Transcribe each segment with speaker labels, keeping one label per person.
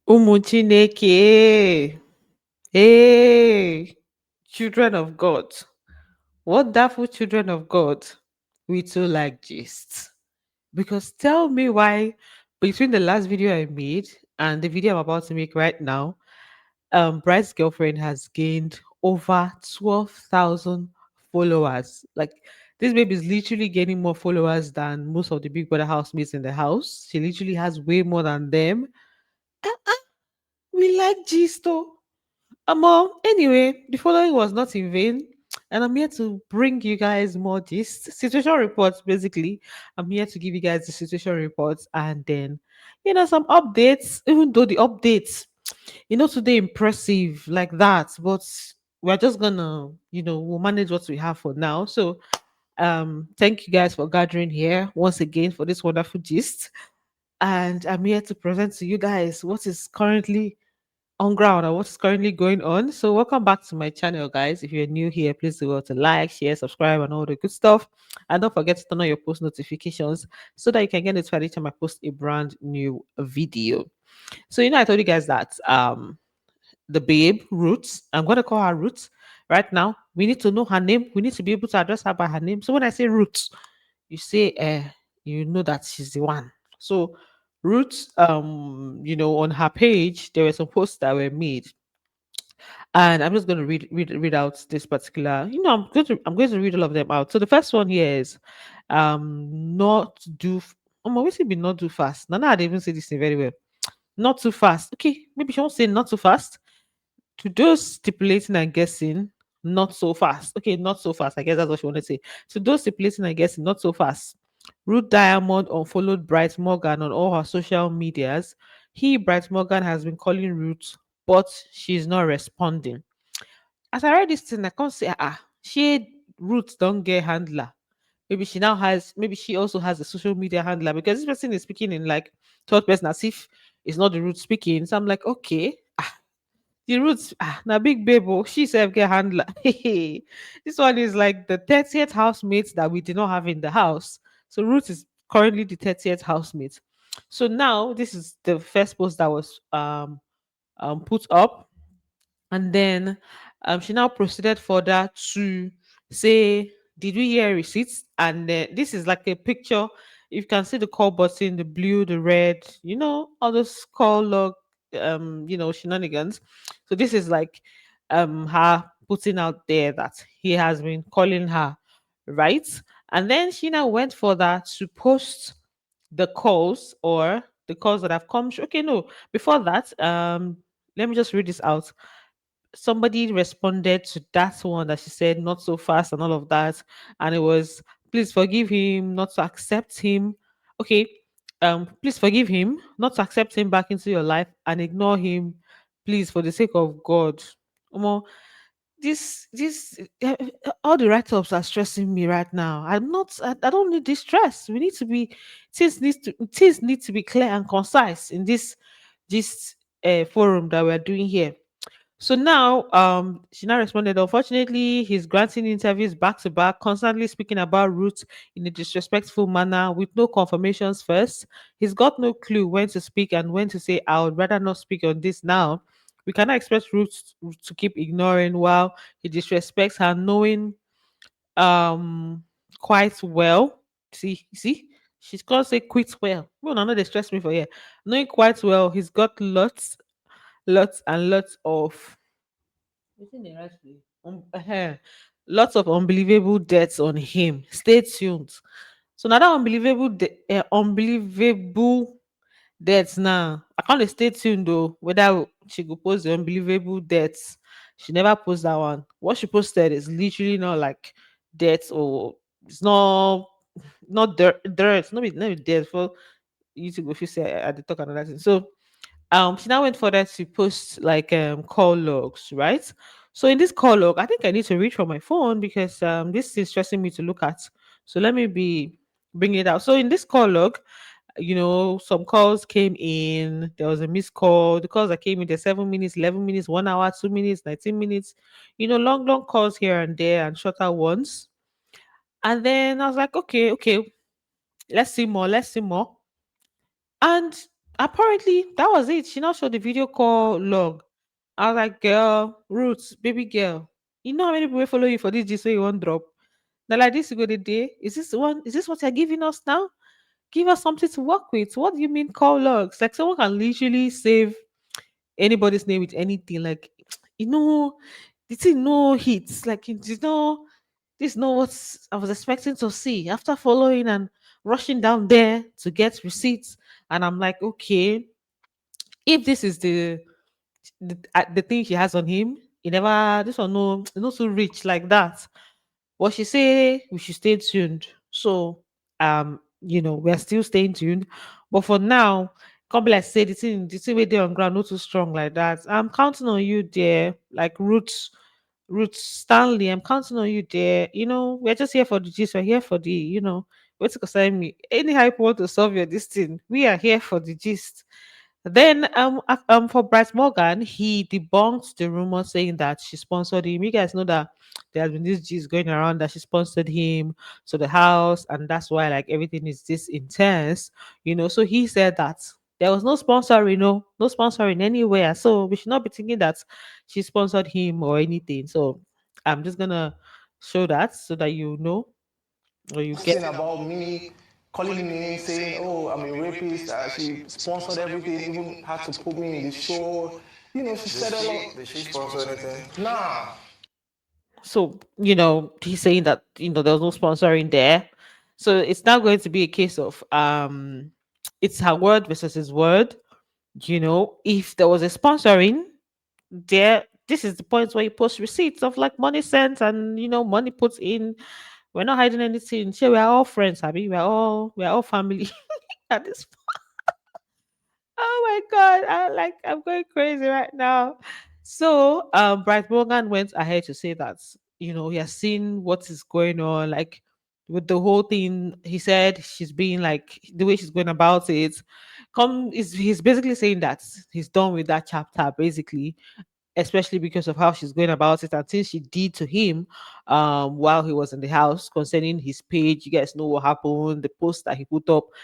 Speaker 1: Ụmụ Chineke, hey, children of God, wonderful children of God, we too like gist. Because tell me why, between the last video I made and the video I'm about to make right now, Bright's girlfriend has gained over 12,000 followers. Like, this baby is literally gaining more followers than most of the Big Brother housemates in the house. She literally has way more than them. We like gist, though. Anyway, the following was not in vain, and I'm here to bring you guys more gist situation reports. Basically, I'm here to give you guys the situation reports and then, some updates. Even though the updates, today impressive like that, but we're just gonna, we'll manage what we have for now. So, thank you guys for gathering here once again for this wonderful gist, and I'm here to present to you guys what is currently on ground and what's currently going on. So, welcome back to my channel, guys. If you're new here, please do well to like, share, subscribe, and all the good stuff. And don't forget to turn on your post notifications so that you can get notified each time I post a brand new video. So, I told you guys that the babe Roots, I'm gonna call her Roots right now. We need to know her name. We need to be able to address her by her name. So when I say Roots, you say you know that she's the one. So Roots, on her page, there were some posts that were made, and I'm just going to read out this particular. I'm going to read all of them out. So the first one here is, not do. I'm always be not too fast. Nana, I even say this thing very well. Not too fast. Okay, maybe she won't say not too fast. To those stipulating and guessing, not so fast. Okay, not so fast. I guess that's what she wanted to say. To those stipulating and guessing, not so fast. Ruth Diamond unfollowed Bright Morgan on all her social medias. Bright Morgan, has been calling Ruth, but she's not responding. As I read this thing, I can't say, she Ruth don't get handler. Maybe she also has a social media handler because this person is speaking in like third person as if it's not the Ruth speaking. So I'm like, okay, the roots na big babe oh, she self get handler. This one is like the 30th housemate that we did not have in the house. So Ruth is currently the 30th housemate. So now this is the first post that was put up, and then she now proceeded further to say, did we hear receipts? And this is like a picture. You can see the call button, the blue, the red, all those call log, shenanigans. So this is like her putting out there that he has been calling her, right? And then she now went further to post the calls that have come. Okay, no, before that, let me just read this out. Somebody responded to that one that she said not so fast and all of that, and it was, please forgive him not to accept him. Okay, please forgive him not to accept him back into your life and ignore him, please, for the sake of God. Omo, all the write-ups are stressing me right now. I don't need this stress. We need to be things need to be clear and concise in this forum that we're doing here. So now, she now responded, unfortunately, he's granting interviews back to back, constantly speaking about Ruth in a disrespectful manner with no confirmations first. He's got no clue when to speak and when to say, I would rather not speak on this now. We cannot expect Ruth to keep ignoring while he disrespects her, knowing quite well. See, she's gonna say quite well. No, no, no, they stress me for here. Knowing quite well, he's got lots and lots of wetin dey write for you? Lots of unbelievable debts on him. Stay tuned. So now that unbelievable debts now. I can't dey stay tuned though whether she go post the unbelievable debts. She never post that one. What she posted is literally not like debts, or it's not dirt. Not be debt for you to go fit say I dey talk another thing. So she now went further to post like call logs, right? So in this call log, I think I need to reach for my phone because this is stressing me to look at. So let me be bringing it out. So in this call log, some calls came in. There was a missed call. The calls that came in, the 7 minutes, 11 minutes, 1 hour, 2 minutes, 19 minutes. Long calls here and there and shorter ones. And then I was like, okay, let's see more. And apparently that was it. She now showed the video call log. I was like, girl, Ruth, baby girl, you know how many people will follow you for this G so you won't drop. Now like this you go the day. Is this the one? Is this what you're giving us now? Give us something to work with. What do you mean call logs? Like someone can literally save anybody's name with anything. Like, you know, the thing no hits. Like this is not what I was expecting to see after following and rushing down there to get receipts. And I'm like, okay, if this is the thing she has on him, he never this one no not so rich like that. But she say we should stay tuned. So we're still staying tuned. But for now, come be like say the thing where they on ground not too strong like that. I'm counting on you there, like Ruth Stanley. I'm counting on you there. We're just here for the gist. We're here for what's it concern me. Anyhow you want to solve your this thing, we are here for the gist. Then for Bryce Morgan, he debunked the rumor saying that she sponsored him. You guys know that there has been this gist going around that she sponsored him to the house, and that's why like everything is this intense. So he said that there was no sponsoring, no sponsoring anywhere. So we should not be thinking that she sponsored him or anything. So I'm just gonna show that so that you know or you get
Speaker 2: Posting about me, calling me names, saying, "Oh, I'm a rapist." She sponsored everything, even had to put me in the show. You know, she said a lot.
Speaker 3: Did she sponsor anything?
Speaker 2: Nah.
Speaker 1: So, he's saying that, there was no sponsoring there. So it's now going to be a case of it's her word versus his word. If there was a sponsoring there, this is the point where you post receipts of like money sent and money put in. We're not hiding anything. Sure, we're all friends, Abby. We're all family at this. Oh my god, I'm going crazy right now. So Bright Morgan went ahead to say that, he has seen what is going on, like with the whole thing. He said she's being like the way she's going about it. He's basically saying that he's done with that chapter, basically, especially because of how she's going about it and things she did to him while he was in the house concerning his page. You guys know what happened, the post that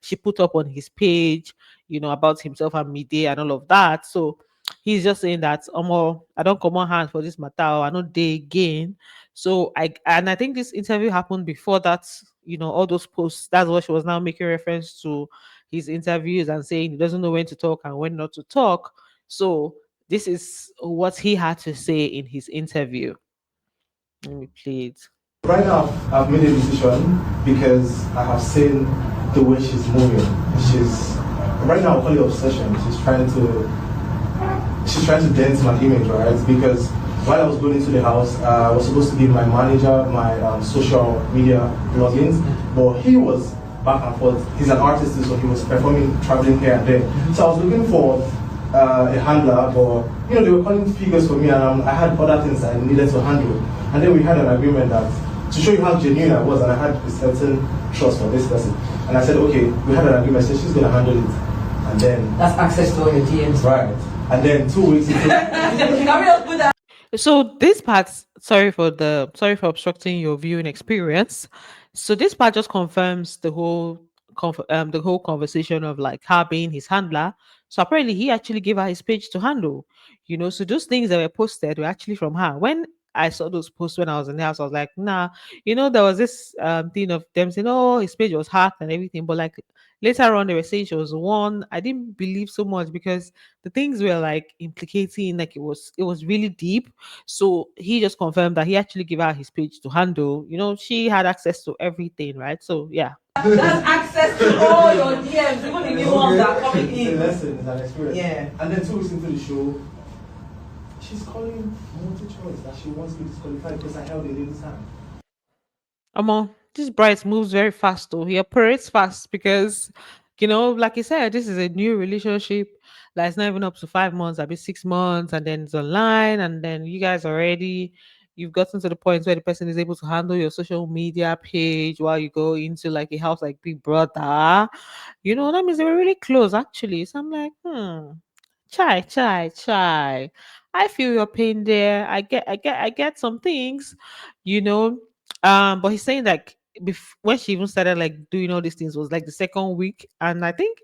Speaker 1: she put up on his page, about himself and media and all of that. So he's just saying that I don't come on hand for this matter, or I not day again. So I think this interview happened before that, all those posts. That's what she was now making reference to, his interviews, and saying he doesn't know when to talk and when not to talk. So this is what he had to say in his interview. Let me play it.
Speaker 4: Right now, I've made a decision because I have seen the way she's moving. She's right now, I call it obsession. She's trying to dent my image, right? Because while I was going into the house, I was supposed to give my manager my social media logins, but he was back and forth. He's an artist, so he was performing, traveling here and there. So I was looking for a handler, but they were calling figures for me, and I had other things I needed to handle. And then we had an agreement that to show you how genuine I was, and I had a certain trust for this person. And I said, okay, we had an agreement. So she's gonna handle it, and then
Speaker 5: that's access to all your DMs,
Speaker 4: right? And then 2 weeks into
Speaker 1: So this part, sorry for obstructing your viewing experience. So this part just confirms the whole conversation of like her being his handler. So apparently he actually gave her his page to handle. So those things that were posted were actually from her. When I saw those posts when I was in the house, I was like, nah, there was this thing of them saying, oh, his page was hacked and everything. But like later on, they were saying she was one. I didn't believe so much because the things were like implicating, like it was really deep. So he just confirmed that he actually gave her his page to handle. She had access to everything, right? So yeah.
Speaker 5: That's access to all your DMs, even the new ones that are coming
Speaker 4: it's a
Speaker 5: in.
Speaker 4: lesson, it's an experience.
Speaker 5: Yeah.
Speaker 4: And then 2 weeks into the show, she's calling multi-choice that she wants me disqualified because I held a lady's hand.
Speaker 1: This Bright moves very fast though. He operates fast because, like you said, this is a new relationship. Like it's not even up to 5 months, I'll be 6 months, and then it's online, and then you guys already you've gotten to the point where the person is able to handle your social media page while you go into like a house like Big Brother. That means they were really close actually. So I'm like, chai, chai, chai. I feel your pain there. I get some things, you know. But he's saying like when she even started like doing all these things was like the second week, and I think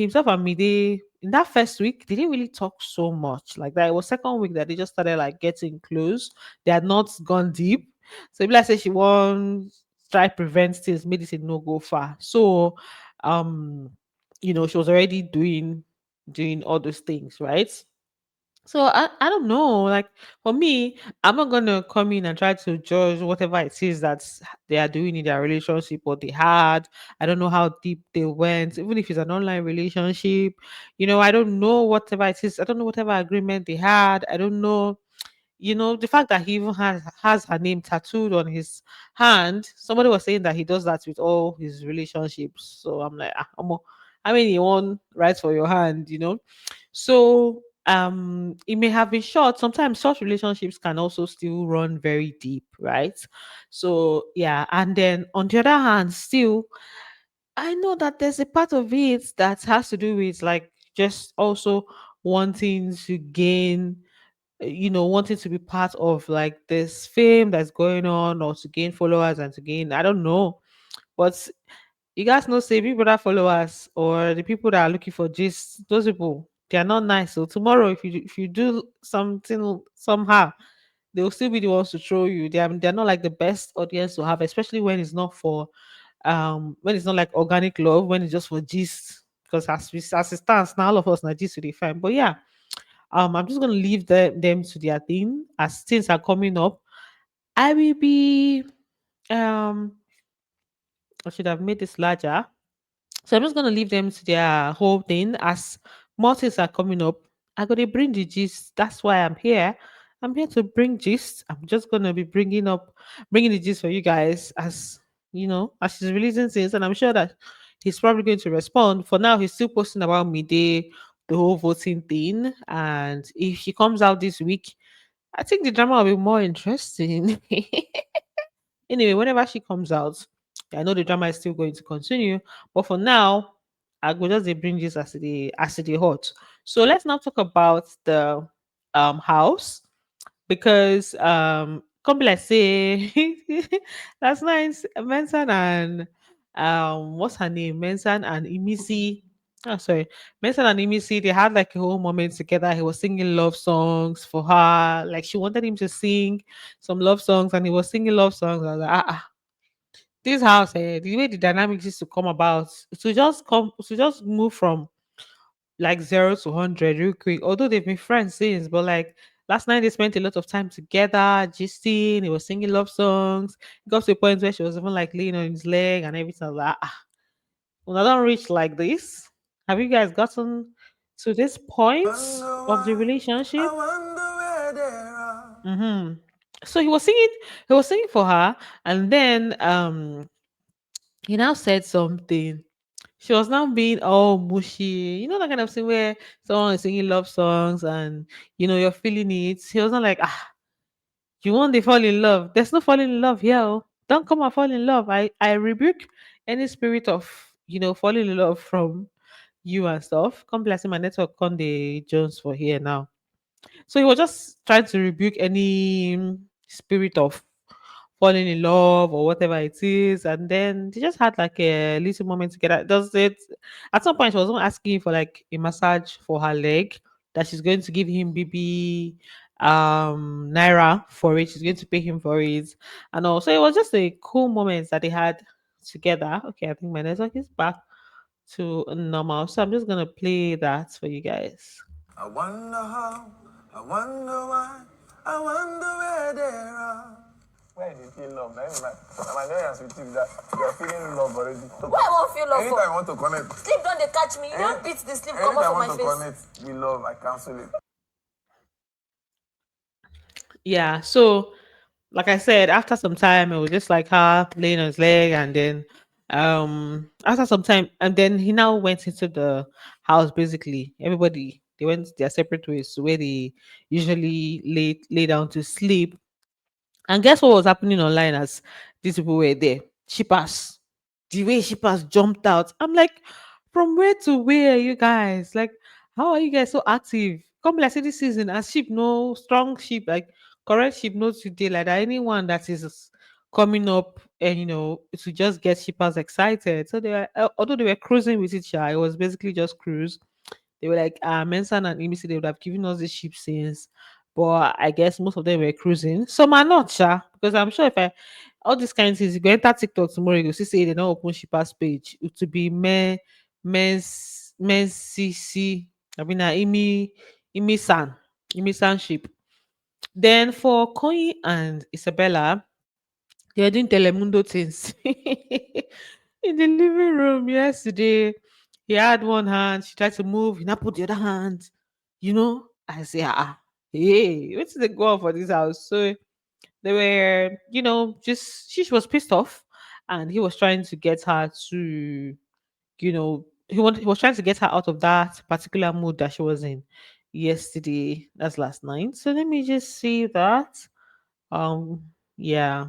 Speaker 1: himself and me, they in that first week they didn't really talk so much like that. It was second week that they just started like getting close. They had not gone deep. So if I say she won't try prevent things, made it a no go far. So um she was already doing all those things, right? So I don't know. Like for me, I'm not gonna come in and try to judge whatever it is that they are doing in their relationship or they had. I don't know how deep they went, even if it's an online relationship. I don't know whatever it is. I don't know whatever agreement they had. I don't know. The fact that he even has her name tattooed on his hand. Somebody was saying that he does that with all his relationships. So I'm like, omo, I mean, you want right for your hand. So it may have been short. Sometimes short relationships can also still run very deep, right? So yeah, and then on the other hand, still I know that there's a part of it that has to do with like just also wanting to gain, wanting to be part of like this fame that's going on or to gain followers and to gain, I don't know. But you guys know, say people that followers or the people that are looking for gist, those people, they are not nice. So tomorrow, if you do something somehow, they will still be the ones to throw you. They're not like the best audience to have, especially when it's not like organic love, when it's just for gist. Because as it stands now, all of us are gist to the fine. But yeah, I'm just gonna leave them to their thing as things are coming up. I will be um I should have made this larger. So I'm just gonna leave them to their whole thing. As more things are coming up, I gotta bring the gist. That's why I'm here. I'm here to bring gist. I'm just gonna be bringing the gist for you guys as he's releasing things, and I'm sure that he's probably going to respond. For now, he's still posting about midday, the whole voting thing, and if he comes out this week, I think the drama will be more interesting. Anyway, whenever she comes out, I know the drama is still going to continue. But for now, I will just dey bring this as the hot. So let's now talk about the house because come be like say last night Mensan and what's her name? Mensan and Imisi. Oh sorry. Mensan and Imisi, they had like a whole moment together. He was singing love songs for her. Like she wanted him to sing some love songs and he was singing love songs. I was like, this house, the way the dynamics is to come about, to just move from like 0 to 100 real quick. Although they've been friends since, but like last night they spent a lot of time together, gisting. He was singing love songs. It got to a point where she was even like laying on his leg and everything. I was like, when I don't reach like this, have you guys gotten to this point
Speaker 2: Wonder
Speaker 1: of the
Speaker 2: why,
Speaker 1: relationship?
Speaker 2: I wonder where they are.
Speaker 1: Mm-hmm. So he was singing for her, and then he now said something. She was now being all mushy. You know that kind of thing where someone is singing love songs and you're feeling it. He was not like, you want to fall in love. There's no falling in love here. Oh. Don't come and fall in love. I rebuke any spirit of falling in love from you and stuff. Come bless my network on the Jones for here now. So he was just trying to rebuke any spirit of falling in love or whatever it is. And then they just had like a little moment together. Does it At some point she was even asking for like a massage for her leg that she's going to give him BB Naira for it. She's going to pay him for it. And also it was just a cool moment that they had together. Okay, I think my network is back to normal. So I'm just gonna play that for you guys.
Speaker 2: I wonder how, I wonder why, I wonder where they are. Where did you feel love? My lawyer with you that you are feeling love already.
Speaker 5: Why I won't feel love
Speaker 2: Anytime I want to connect,
Speaker 5: Sleep don't they catch me. You don't beat the sleep come
Speaker 2: anytime I
Speaker 5: out for my
Speaker 2: want to
Speaker 5: face.
Speaker 2: connect with love, I cancel it.
Speaker 1: Yeah, so like I said, after some time, it was just like her laying on his leg, and then after some time, and then he now went into the house. Basically, everybody they went their separate ways to where they usually lay down to sleep. And guess what was happening online as these people were there? Shippers. The way shippers jumped out. I'm like, from where to where, you guys? Like, how are you guys so active? Come like say this season, as sheep, no strong sheep, like correct sheep, no today, like that. Anyone that is coming up and to just get shippers excited. So they were, although they were cruising with each other, it was basically just cruise. They were like, Mensan and Imisi, they would have given us the ship since, but I guess most of them were cruising. Some are not, sure, because I'm sure if I all these kinds of things, you go enter TikTok tomorrow, you go see say they don't open shippers page. It to be men CC. I mean, Imi San ship. Then for Koi and Isabella, they were doing Telemundo things in the living room yesterday. He had one hand, she tried to move, he now put the other hand. I say, hey, what's the go on for this house? So they were, just she was pissed off, and he was trying to get her to, he was trying to get her out of that particular mood that she was in yesterday. That's last night. So let me just see that. Um, yeah.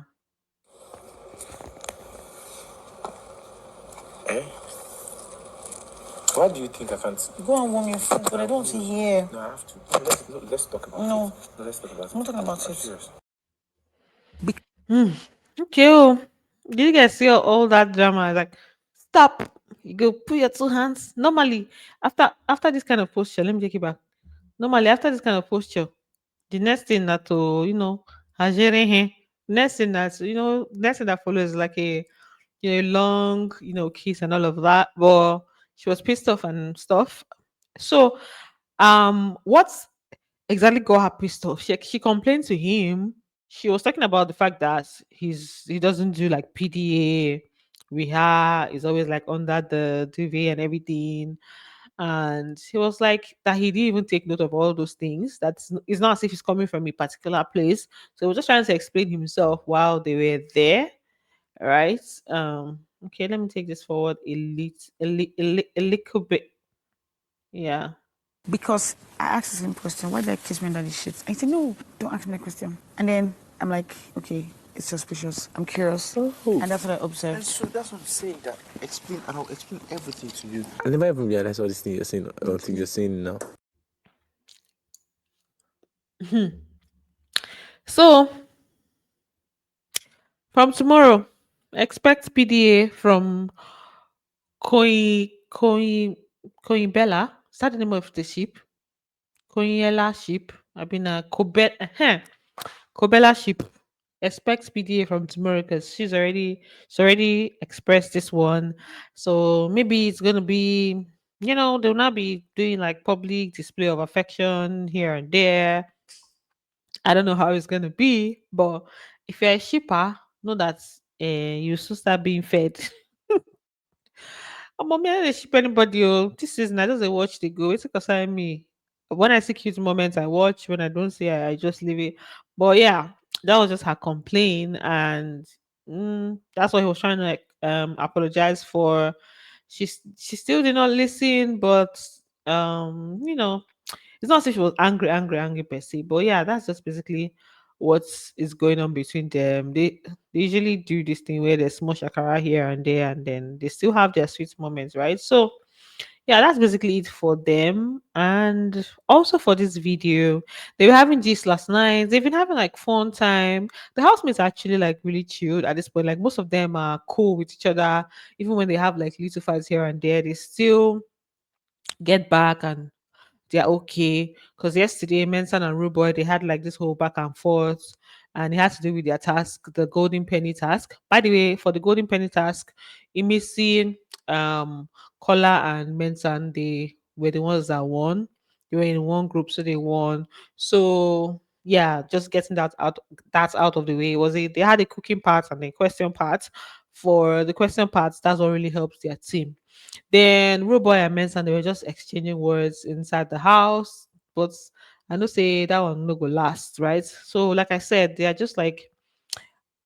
Speaker 2: Eh? Why do you think I can't?
Speaker 5: Go and warm your food, but I don't want to hear.
Speaker 2: No, I have to. No, let's talk about
Speaker 5: No.
Speaker 2: it. No, let's talk about it.
Speaker 5: I'm not talking about
Speaker 2: I'm
Speaker 5: it.
Speaker 2: serious.
Speaker 1: Hmm. Okay. Oh, did you guys see all that drama? Like, stop. You go put your two hands. Normally, after this kind of posture, let me take it back. Normally, after this kind of posture, the next thing that to hajere he. Next thing that follows is like a long kiss and all of that. But she was pissed off and stuff. So, what's exactly got her pissed off? She complained to him. She was talking about the fact that he doesn't do like PDA. Reha is always like under the duvet and everything. And he was like that he didn't even take note of all those things. It's not as if he's coming from a particular place. So he was just trying to explain himself while they were there, right? Okay, let me take this forward a little bit. Yeah.
Speaker 5: Because I asked the same question, why did I kiss me under the shit? I said, no, don't ask me that question. And then I'm like, okay, it's suspicious. I'm curious.
Speaker 2: Oh.
Speaker 5: And that's what I
Speaker 2: And
Speaker 5: observed.
Speaker 2: so that's what I'm saying. That explain, and I'll explain everything to you. I never even realized all these things you're saying until you're saying now.
Speaker 1: So from tomorrow, expect PDA from Koi Bella. Is that the name of the ship? Koiela ship. I've been a Kobella ship. Expect PDA from tomorrow because she's already expressed this one. So maybe it's gonna be, they'll not be doing like public display of affection here and there. I don't know how it's gonna be, but if you're a shipper, know that you soon start being fed. Oh, mommy, I don't dey ship anybody. Oh, this season I just dey watch the go. It's concern me. When I see cute moments, I watch. When I don't see, I just leave it. But yeah, that was just her complaint, and that's what he was trying to like apologize for. She still did not listen, but it's not as if she was angry per se. But yeah, that's just basically what is going on between them. They usually do this thing where there's small shakara here and there, and then they still have their sweet moments, right? So yeah, that's basically it for them. And also for this video, they were having this last night. They've been having like fun time. The housemates are actually like really chilled at this point. Like most of them are cool with each other, even when they have like little fights here and there. They still get back and they're okay. Because yesterday, Mensan and Rude Boy, they had like this whole back and forth, and it had to do with their task, the golden penny task. By the way, for the golden penny task, Imisi, Kola, and Mensan, they were the ones that won. They were in one group, so they won. So yeah, just getting that out of the way. They had a cooking part and a question part. For the question parts, that's what really helps their team. Then Roboy and Mensa, they were just exchanging words inside the house. But I know say that one no go last, right? So like I said, they are just like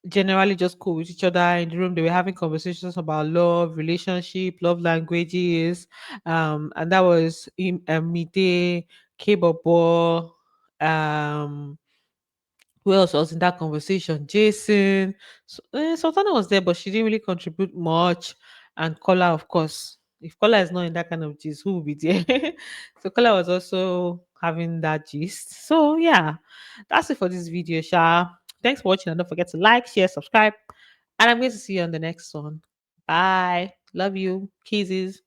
Speaker 1: generally just cool with each other in the room. They were having conversations about love, relationship, love languages. And that was in Mide, K-Bobo, who else was in that conversation? Jason. Sultana was there, but she didn't really contribute much. And Kola, of course. If Kola is not in that kind of gist, who will be there? So Kola was also having that gist. So yeah, that's it for this video, Sha. Thanks for watching, and don't forget to like, share, subscribe, And I'm going to see you on the next one. Bye. Love you. Kisses.